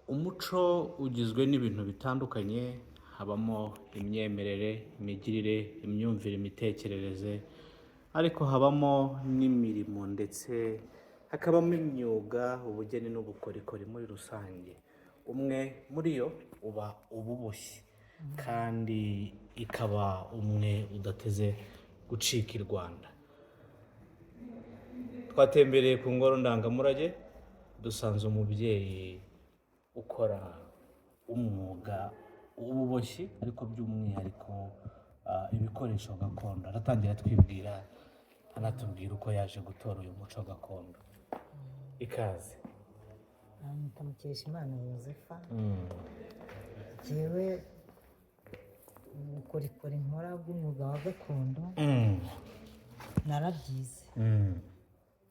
Umuco ugizwe n'ibintu bitandukanye, habamo imyemerere, imigirire, imyumvire, imitekerereze, ariko habamo n'imirimo ndetse hakabamo imyuga, ubugeni n'ubukorikori muri rusange. Umwe muri yo uba ububoshyi, kandi ikaba umwe udateze gucika i Rwanda. Twatembereye ku ngoro ndangamurage, dusanze umubyeyi ukora umwuga w'ububoshyi, ariko by'umwihariko ibikoresho gakondo. Aratangira atwibwira, anatubwira uko yaje gutora uyu muco gakondo. Ikaze. Nitwa Mukeshimana Yozefa. Jewe ubukorikori nkora bw'umwuga wa gakondo narabyize.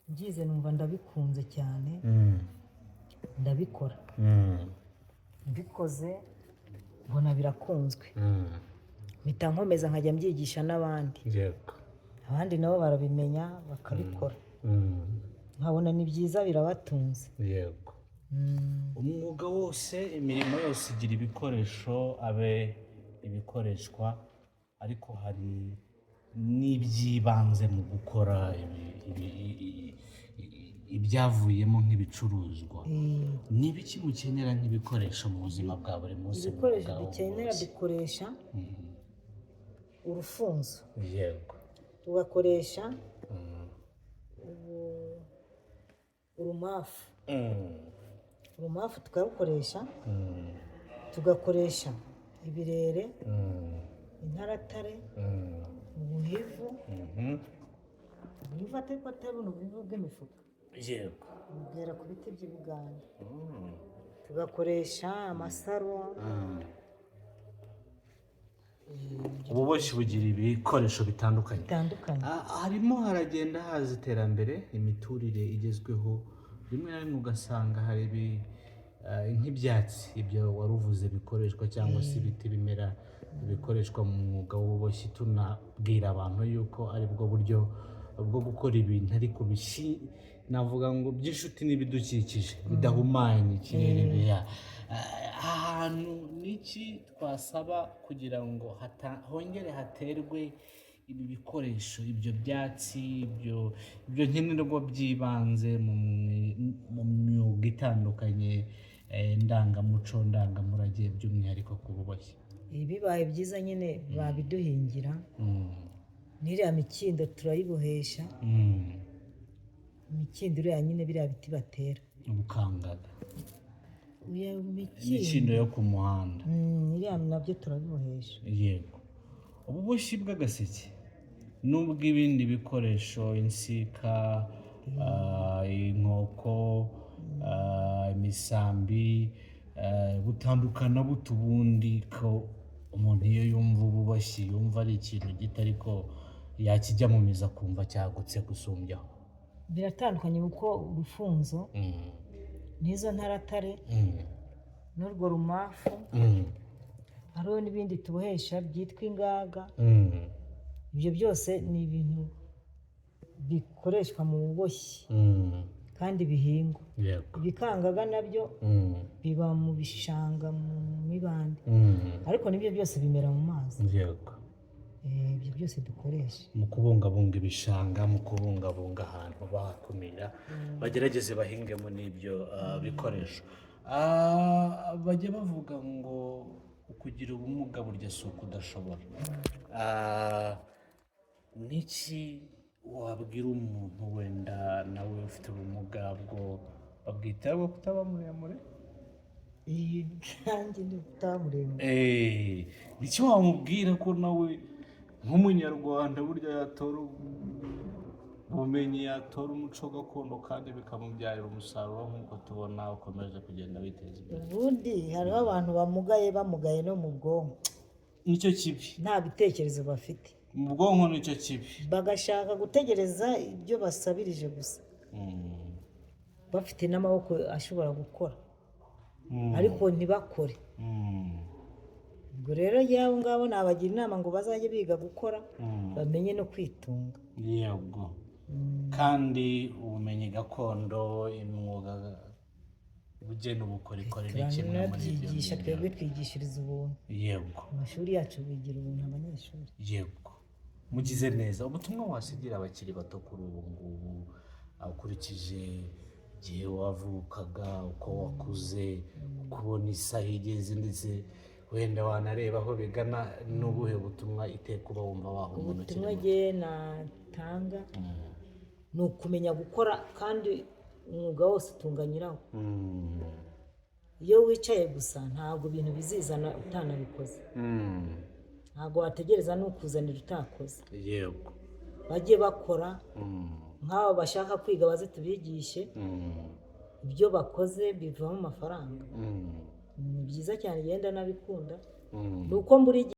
Mbyize numva ndabikunze cyane, ndabikora. Mbikoze mbona birakunzwe, mpita nkomeza nkajya mbyigisha n'abandi. Abandi nabo barabimenya bakabikora, nkabona ni byiza, birabatunze. Yego. Umwuga wose, imirimo yose igira ibikoresho, abe ibikoreshwa, ariko hari n'iby'ibanze mu gukora ibyavuyemo nk'ibicuruzwa. Ni ibiki mukenera nk'ibikoresho mu buzima bwa buri munsi? Ibikoresho dukenera dukoresha urufunzo. Yego. Tugakoresha urumafu. Urumafu tukarukoresha, tugakoresha ibirere, intaratare, ubuhivu. Ubuhivu ariko atari buno buhivu bw'imifuka. Yego. Bugera ku biti by'ibuganda. Tugakoresha amasaro. Ububoshyi bugira ibikoresho bitandukanye. Bitandukanye. Harimo haragenda haza iterambere, imiturire igezweho, rimwe na rimwe ugasanga hari nk'ibyatsi, ibyo waruvuze bikoreshwa, cyangwa se ibiti bimera bikoreshwa mu mwuga w'ububoshyi. Tunabwira abantu yuko ari bwo buryo bwo gukora ibintu ariko navuga ngo by'inshuti n'ibidukikije, bidahumanya ikirere. Ahantu n'iki twasaba kugira ngo hongere haterwe ibi bikoresho, ibyo byatsi, ibyo nkenerwa by'ibanze mu myuga itandukanye, ndangamuco, ndangamurage, by'umwihariko ku buboshyi? Bibaye byiza nyine babiduhingira. N'iriya mikindo turayibohesha. Imikindo iriya nyine biriya biti batera. Ubukangaga. Imikindo. Imikindo yo ku muhanda. Iriya nabyo turabibohesha. Yego. Ububoshyi bw'agaseke n'ubw'ibindi bikoresho, insika, inkoko, imisambi, butandukana bute ubundi? Ko umuntu iyo yumva ububoshyi yumva ari ikintu gito, ariko yakijya mu mizi akumva cyagutse gusumbyaho. Biratandukanye kuko urufunzo n'izo ntaratare n'urwo rumafu, hariho n'ibindi tubohesha byitwa ingaga. Ibyo byose ni ibintu bikoreshwa mu buboshyi kandi bihingwa. Ibikangaga nabyo biba mu bishanga, mu mibande, ariko nibyo byose bimera mu mazi. Ibyo byose dukoresha mu kubungabunga ibishanga, mu kubungabunga ahantu bahakumira, bagerageze bahingemo n'ibyo bikoresho. Bajya bavuga ngo ukugira ubumuga burya si ukudashobora. Niki wabwira umuntu wenda nawe ufite ubumuga bwo babwita bwo kutaba muremure? Nanjye ndi kutaba muremure. Icyo wamubwira ko nawe nk'umunyarwanda burya yatora ubumenyi, yatora umuco gakondo, kandi bikamubyarira umusaruro nk'uko tubona ukomeje kugenda witeza imbere? Ubundi hariho abantu bamugaye no mu bwonko. Nicyo kibi. Nta bitekerezo bafite. Mu bwonko nicyo kibi. Bagashaka gutegereza ibyo basabirije gusa. Bafite n'amaboko ashobora gukora, ariko ntibakore. Ubwo rero abo ngabo nabagira inama ngo bazajye biga gukora, bamenye no kwitunga. Yego. Kandi ubumenyi gakondo, imyuga ubugeni ubukorikori ni kimwe muri ibyo turanabyigisha, twebwe twigishiriza ubuntu. yego Amashuri yacu bigira ubuntu abanyeshuri. yego mugize neza. Ubutumwa wasigira abakiri bato kuri ubu ngubu ukurikije igihe wavukaga, uko wakuze, kubona isaha igeze, ndetse wenda wanareba aho bigana, n'ubuhe butumwa iteka uba wumva waha umuntu ukiri Ubutumwa muto? jye natanga ni ukumenya gukora, kandi umwuga wose utunga nyirawo. Iyo wicaye gusa ntabwo ibintu bizizana utanabikoze. Ntabwo wategereza n'ukuzanira utakoze. yego Bajye bakora, nk'abo bashaka kwiga baze tubigishe, ibyo bakoze bivamo amafaranga. Ni byiza cyane, genda nabikunda. Ni uko mbura